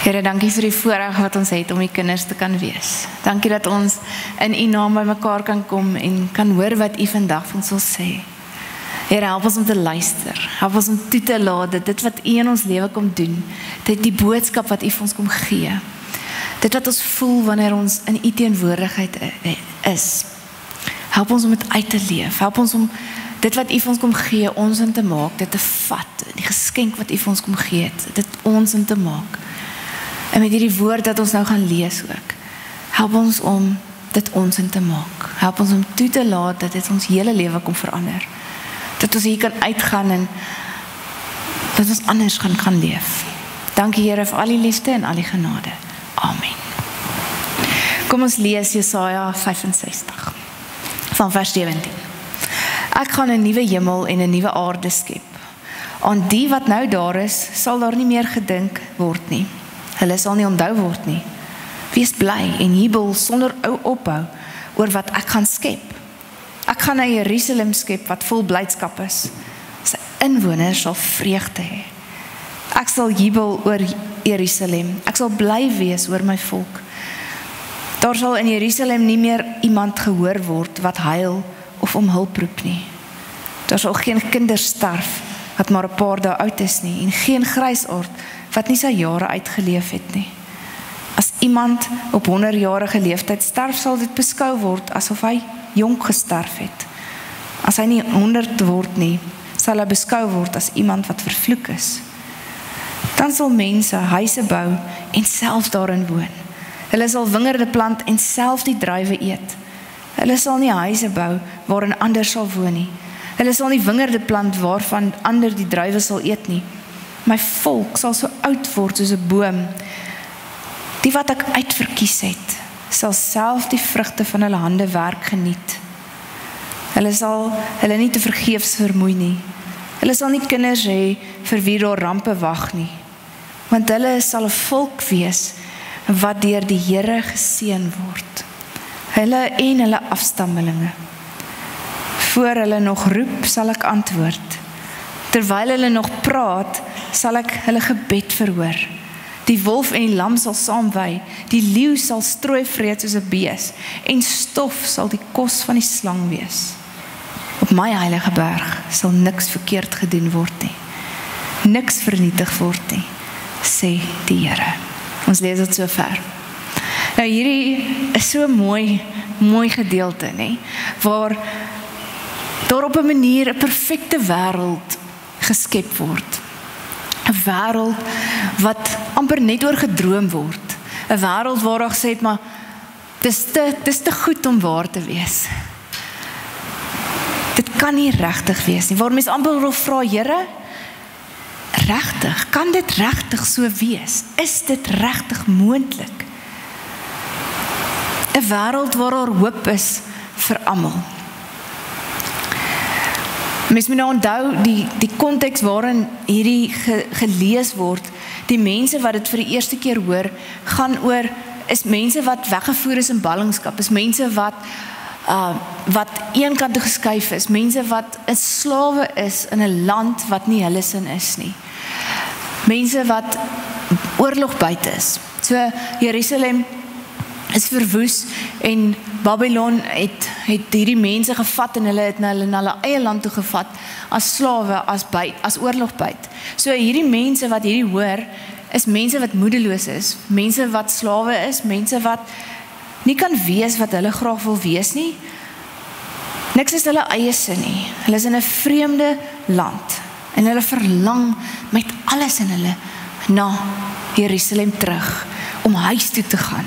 Here, dankie vir die voorreg wat ons het om die kinders te kan wees. Dankie dat ons in U naam by mekaar kan kom en kan hoor wat U vandag vir ons wil sê. Here, help ons om te luister. Help ons om toe te laat dat dit wat U in ons lewe kom doen, dit die boodskap wat U vir ons kom gee. Dit wat ons voel wanneer ons in U teenwoordigheid is. Help ons om dit uit te leef. Help ons om dit wat U vir ons kom gee, ons in te maak, dit te vat. Die geskenk wat U vir ons kom gee het, dit ons in te maak. En met hierdie woord dat ons nou gaan lees ook, help ons om dit ons in te maak. Help ons om toe te laat dat dit ons hele lewe kom verander. Dat ons hier kan uitgaan en dat ons anders gaan leef. Dankie Here vir al die liefde en al die genade. Amen. Kom ons lees Jesaja 65 van vers 17. Ek gaan 'n nuwe hemel en 'n nuwe aarde skep. Aan die wat nou daar is, sal daar nie meer gedink word nie. Hulle sal nie onthou word nie. Wees bly en jubel sonder ophou oor wat ek gaan skep. Ek gaan 'n Jerusalem skep wat vol blydskap is. Sy inwoners sal vreugde hê. Ek sal jubel oor Jerusalem. Ek sal bly wees oor my volk. Daar sal in Jerusalem nie meer iemand gehoor word wat huil of om hulp roep nie. Daar sal geen kinders sterf wat maar 'n paar dae oud is nie en geen grysaard wat nie sy jare uitgeleef het nie. As iemand op 100-jarige leeftyd sterf, sal dit beskou word asof hy jonk gesterf het. As hy nie 100 word nie, sal hy beskou word as iemand wat vervloek is. Dan sal mense huise bou en self daarin woon. Hulle sal wingerde plant en self die druiwe eet. Hulle sal nie huise bou waarin ander sal woon nie. Hulle sal nie wingerde plant waarvan ander die druiwe sal eet nie. My volk sal so oud word soos 'n boom. Die wat ek uitverkies het, sal self die vrugte van hulle hande werk geniet. Hulle sal hulle nie te vergeefs vermoei nie. Hulle sal nie kinders hê vir wie daar rampe wag nie. Want hulle sal 'n volk wees wat deur die Here geseën word. Hulle en hulle afstammelinge. Voor hulle nog roep, sal ek antwoord. Terwyl hulle nog praat, sal ek hulle gebed verhoor. Die wolf en die lam sal saamwy, die leeu sal strooi vreet soos 'n bees, en stof sal die kos van die slang wees. Op my heilige berg sal niks verkeerd gedoen word nie. Niks vernietig word nie, sê die Here. Ons lees dit so ver. Nou hierdie is so mooi gedeelte, nê, waar daar op 'n manier 'n perfekte wêreld geskep word. 'n Wêreld wat amper net oor gedroom word. 'n Wêreld waar daar gesê het, maar dis te goed om waar te wees. Dit kan nie regtig wees nie. Waar mense amper wil vra, Here, regtig, kan dit regtig so wees? Is dit regtig moontlik? 'n Wêreld waar daar hoop is vir almal. Mens moet nou onthou die konteks waarin hierdie gelees word, die mense wat dit vir die eerste keer hoor, gaan oor, is mense wat weggevoer is in ballingskap, is mense wat een kant toe geskuif is, mense wat 'n slawe is in 'n land wat nie hulle sin is nie. Mense wat oorlog buite is. So Jerusalem is verwoes en Babylon het hierdie mense gevat en hulle het na hulle eie land toe gevat as slawe, as oorlogbyt. So hierdie mense wat hierdie hoor, is mense wat moedeloos is, mense wat slawe is, mense wat nie kan wees wat hulle graag wil wees nie. Niks is hulle eie sin nie. Hulle is in 'n vreemde land en hulle verlang met alles in hulle na Jerusalem terug om huis toe te gaan.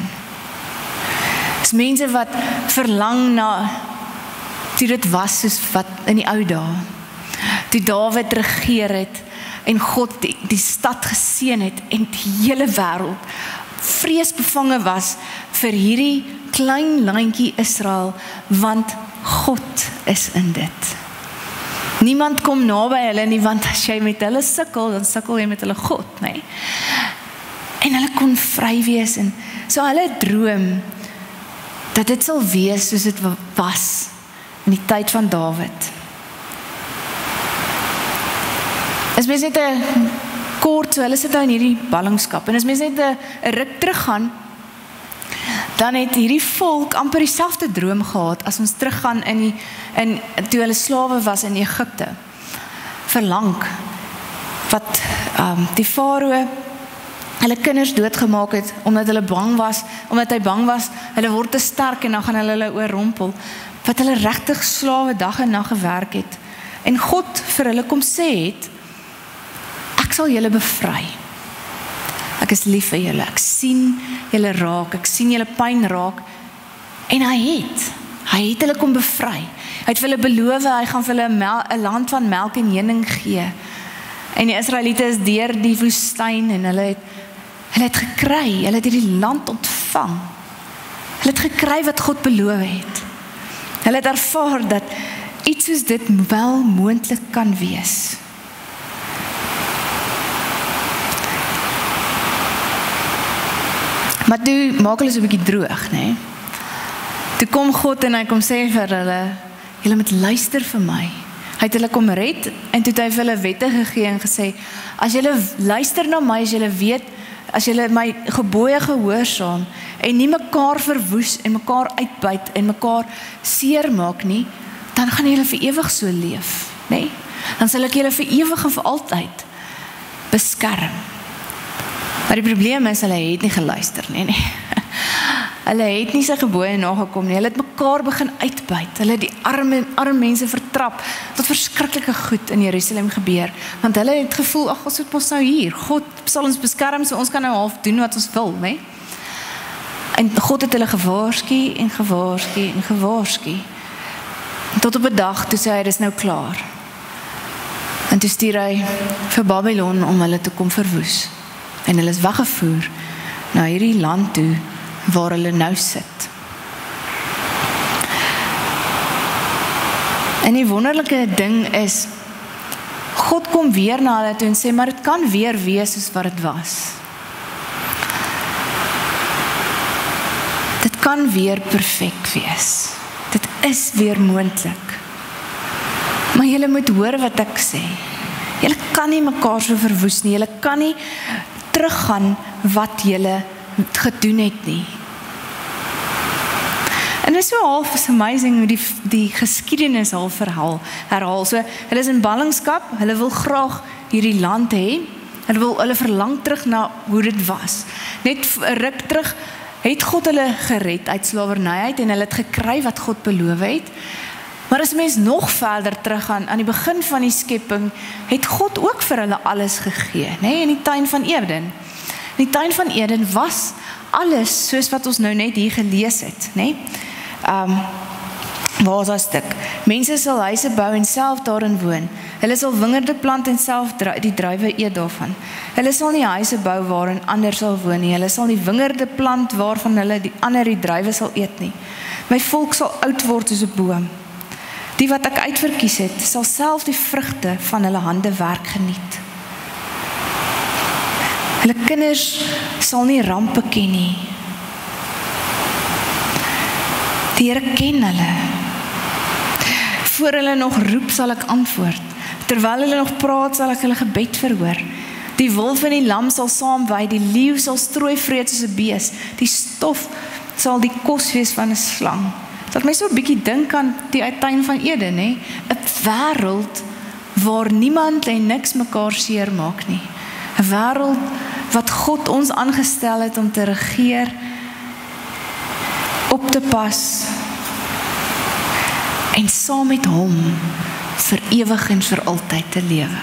Dis mense wat verlang na toe dit was soos wat in die ou dae. Toe Dawid regeer het en God die stad geseën het en die hele wêreld vreesbevange was vir hierdie klein landjie Israel, want God is in dit. Niemand kom naby hulle nie, want as jy met hulle sukkel, dan sukkel jy met hulle God, nee. En hulle kon vry wees en so hulle droom dat dit sal wees soos dit was in die tyd van Dawid. Is mens net 'n kort, so hulle sit daar in hierdie ballingskap, en as mens net 'n ruk teruggaan, dan het hierdie volk amper dieselfde droom gehad, as ons teruggaan toe hulle slawe was in Egipte, verlang, wat die farao hulle kinders doodgemaak het, omdat hy bang was, hulle word te sterk en dan gaan hulle oorrompel, wat hulle regtig slawe dag en nag gewerk het, en God vir hulle kom sê het, ek sal julle bevry, ek is lief vir julle, ek sien julle raak, ek sien julle pyn raak, en hy het hulle kom bevry, hy het vir hulle beloof, hy gaan vir hulle 'n land van melk en honing gee, en die Israeliete is deur die woestyn, en hulle het gekry, hulle het hierdie land ontvang, hulle het gekry wat God beloof het, hulle het ervaar dat iets soos dit wel moontlik kan wees. Maar toe maak hulle so 'n bietjie droog, né? Toe kom God en hy kom sê vir hulle, julle moet luister vir my. Hy het hulle kom red, en toe het hy vir hulle wette gegee en gesê, as julle luister na my, as julle my gebooie gehoorsaam, en nie mekaar verwoes, en mekaar uitbuit, en mekaar seer maak nie, dan gaan julle vir ewig so leef, né? Dan sal ek julle vir ewig en vir altyd beskerm. Maar die probleem is, hulle het nie geluister nie. Hulle het nie sy gebooie nagekom nie, hulle het mekaar begin uitbuit, hulle het die arme mense vertrap, tot verskriklike goed in Jerusalem gebeur, want hulle het gevoel, ag, ons het ons nou hier, God sal ons beskerm, so ons kan nou half doen wat ons wil, né? En God het hulle gewaarsku en gewaarsku en gewaarsku, tot op 'n dag, toe sê hy, dis nou klaar, en toe stuur hy vir Babylon om hulle te kom verwoes, en hulle is weggevoer na hierdie land toe, waar hulle nou sit. En die wonderlike ding is, God kom weer na hulle toe en sê, maar dit kan weer wees soos wat dit was. Dit kan weer perfek wees. Dit is weer moontlik. Maar julle moet hoor wat ek sê. Julle kan nie mekaar so verwoes nie, julle kan nie teruggaan wat julle gedoen het nie. En dit is so half, is amazing hoe die geskiedenis half herhaal. So, hulle is in ballingskap, hulle wil graag hierdie land hê, hulle verlang terug na hoe dit was. Net 'n ruk terug het God hulle gered uit slawerny uit, en hulle het gekry wat God beloof het. Maar as mens nog verder teruggaan, aan die begin van die skepping, het God ook vir hulle alles gegee, né? In die tuin van Eden. In die tuin van Eden was alles soos wat ons nou net hier gelees het, né? Waar is dat stuk? Mense sal huise bou en self daarin woon. Hulle sal wingerde plant en self die druiwe eet daarvan. Hulle sal nie huise bou waarin ander sal woon nie. Hulle sal nie wingerde plant waarvan hulle die ander die druiwe sal eet nie. My volk sal oud word soos 'n boom. Die wat ek uitverkies het, sal self die vrugte van hulle hande werk geniet. Hulle kinders sal nie rampe ken nie. Die Here ken hulle. Voor hulle nog roep, sal ek antwoord. Terwyl hulle nog praat, sal ek hulle gebed verhoor. Die wolf en die lam sal saamwy, die leeu sal strooi vreet soos 'n bees. Die stof sal die kos wees van 'n slang. Dat my so 'n bietjie dink aan die tuin van Eden, hè? 'n wêreld waar niemand en niks mekaar seer maak nie. 'n Wêreld wat God ons aangestel het om te regeer, op te pas en saam met hom vir ewig en vir altyd te lewe.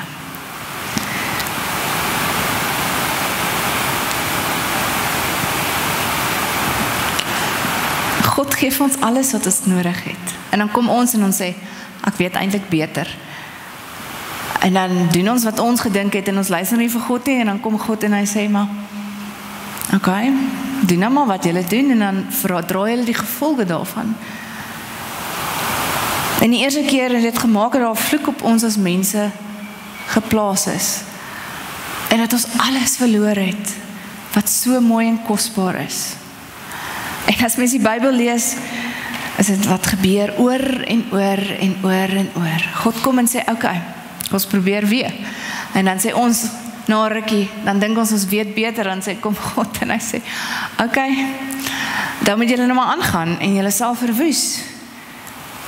God gee vir ons alles wat ons nodig het. En dan kom ons en ons sê, ek weet eintlik beter. En dan doen ons wat ons gedink het en ons luister nie vir God nie, en dan kom God en hy sê, maar okay, doen nou maar wat julle doen, en dan draai julle die gevolge daarvan. En die eerste keer het dit gemaak dat daar 'n vloek op ons as mense geplaas is. En dat ons alles verloor het, wat so mooi en kosbaar is. En as mens die Bybel lees, is dit wat gebeur oor en oor en oor en oor. God kom en sê, okay, ons probeer weer. En dan sê ons, na 'n rukkie, dan dink ons weet beter, dan sê kom God en hy sê, okay, dan moet julle nou maar aangaan en julle sal verwoes.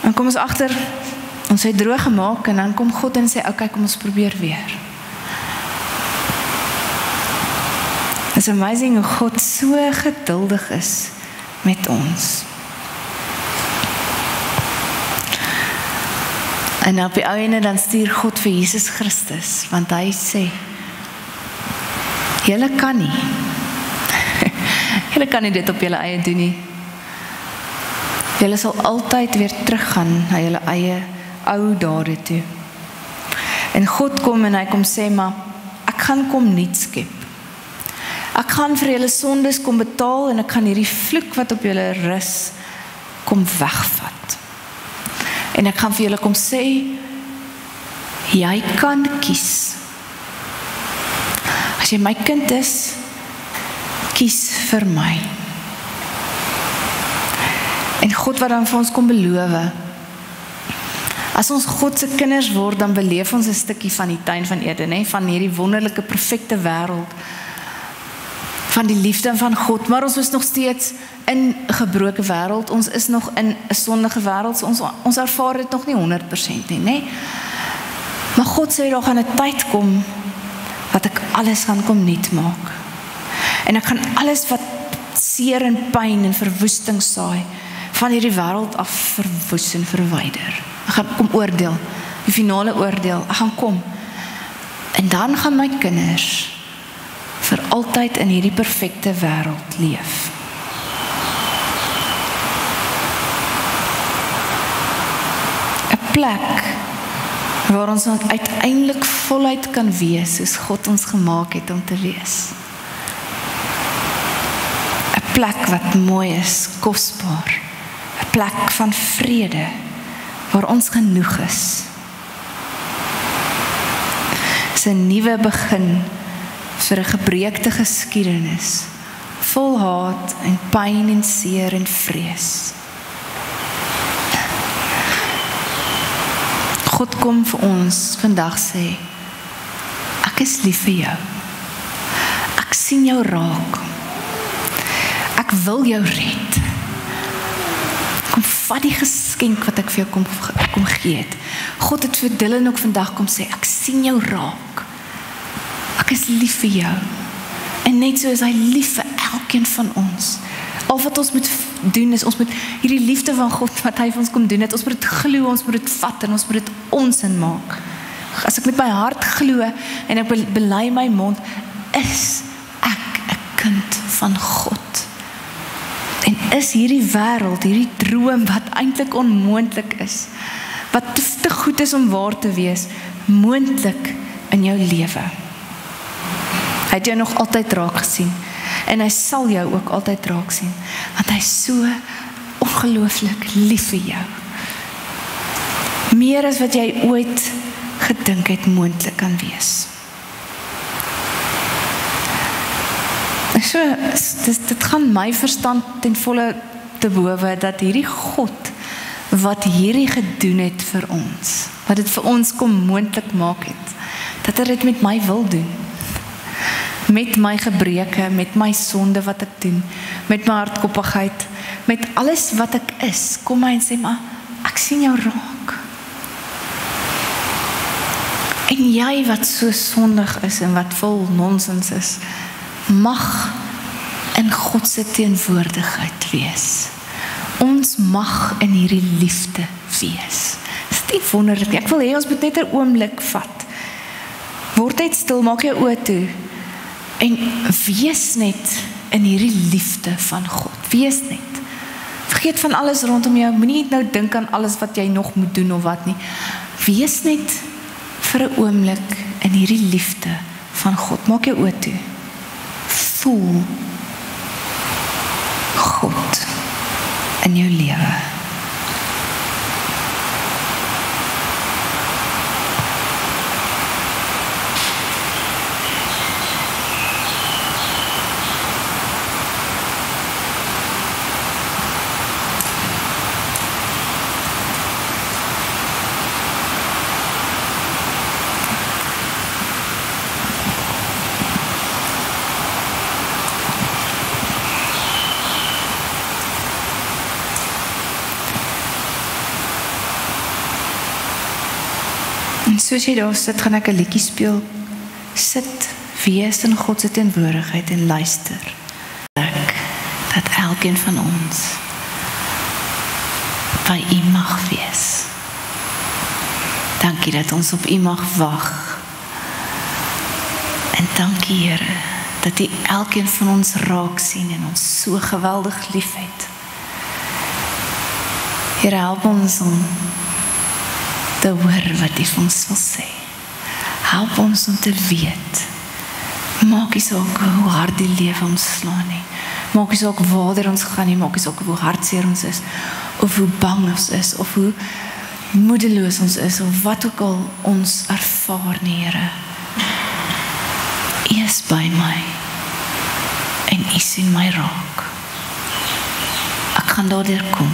Dan kom ons agter, ons het droog gemaak en dan kom God en sê, okay, kom ons probeer weer. It's amazing hoe God so geduldig is met ons. En op die einde dan stuur God vir Jesus Christus, want hy sê, julle kan nie. Julle kan nie dit op julle eie doen nie. Julle sal altyd weer teruggaan na julle eie ou dade toe. En God kom en hy kom sê, maar ek gaan kom nuut skep. Ek gaan vir julle sondes kom betaal en ek gaan hierdie vloek wat op julle rus kom wegvat. En ek gaan vir julle kom sê, jy kan kies. As jy my kind is, kies vir my. En God wat dan vir ons kom beloof, as ons God se kinders word, dan beleef ons 'n stukkie van die tuin van Eden, van hierdie wonderlike, perfekte wêreld, van die liefde van God, maar ons is nog steeds in 'n gebroke wêreld, ons is nog in 'n sondige wêreld, so ons ervaar dit nog nie 100% nie, Maar God sê, daar gaan 'n tyd kom, wat ek alles gaan kom nuut maak. En ek gaan alles wat seer en pyn en verwoesting saai, van hierdie wêreld af verwoes en verwyder. Ek gaan kom oordeel, die finale oordeel, ek gaan kom. En dan gaan my kinders vir altyd in hierdie perfekte wêreld leef. Een plek waar ons uiteindelik voluit kan wees, soos God ons gemaak het om te wees. Een plek wat mooi is, kosbaar. Een plek van vrede, waar ons genoeg is. Het is 'n nuwe begin vir 'n gebreekte geskiedenis, vol haat en pyn en seer en vrees. God kom vir ons vandag sê, ek is lief vir jou. Ek sien jou raak. Ek wil jou red. Kom vat die geskenk wat ek vir jou kom gee het. God het vir Dylan ook vandag kom sê, ek sien jou raak. Ek is lief vir jou. En net so is hy lief vir elkeen van ons. Al wat ons moet doen is, ons moet hierdie liefde van God wat hy vir ons kom doen het, ons moet dit glo, ons moet dit vat en ons moet dit ons in maak. As ek met my hart glo en ek bely my mond, is ek 'n kind van God. En is hierdie wêreld, hierdie droom wat eintlik onmoontlik is, wat te goed is om waar te wees, moontlik in jou lewe. Hy het jou nog altyd raak gesien. En hy sal jou ook altyd raak sien, want hy is so ongelooflik lief vir jou. Meer as wat jy ooit gedink het moontlik kan wees. So, dit gaan my verstand ten volle te bowe, dat hierdie God, wat hierdie gedoen het vir ons, wat dit vir ons kom moontlik maak het, dat hy dit met my wil doen. Met my gebreke, met my sonde wat ek doen, met my hardkoppigheid, met alles wat ek is, kom hy en sê, maar ek sien jou raak. En jy wat so sondig is en wat vol nonsens is, mag in God se teenwoordigheid wees. Ons mag in hierdie liefde wees. Dis nie wonderlik nie. Ek wil hê ons moet net 'n oomblik vat. Word net stil, maak jou oë toe. En wees net in hierdie liefde van God. Wees net. Vergeet van alles rondom jou. Moenie nou dink aan alles wat jy nog moet doen of wat nie. Wees net vir 'n oomblik in hierdie liefde van God. Maak jou oë toe. Voel God in jou lewe. En soos jy daar sit, gaan ek 'n liedjie speel. Sit, wees in God se teenwoordigheid en luister. Dat elkeen van ons by U mag wees. Dankie dat ons op U mag wag. En dankie Here, dat U elkeen van ons raak sien en ons so geweldig liefhet. Here, help ons om te hoor wat U vir ons wil sê. Help ons om te weet. Maak nie saak hoe hard die lewe ons slaan nie. Maak nie saak waar ons gaan nie, maak nie saak hoe hartseer ons is, of hoe bang ons is, of hoe moedeloos ons is, of wat ook al ons ervaar nie, Here. U is by my, en U sien my raak. Ek gaan daardeur kom,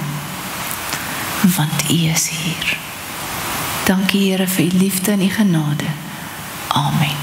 want U is hier. Dankie Here vir U liefde en U genade. Amen.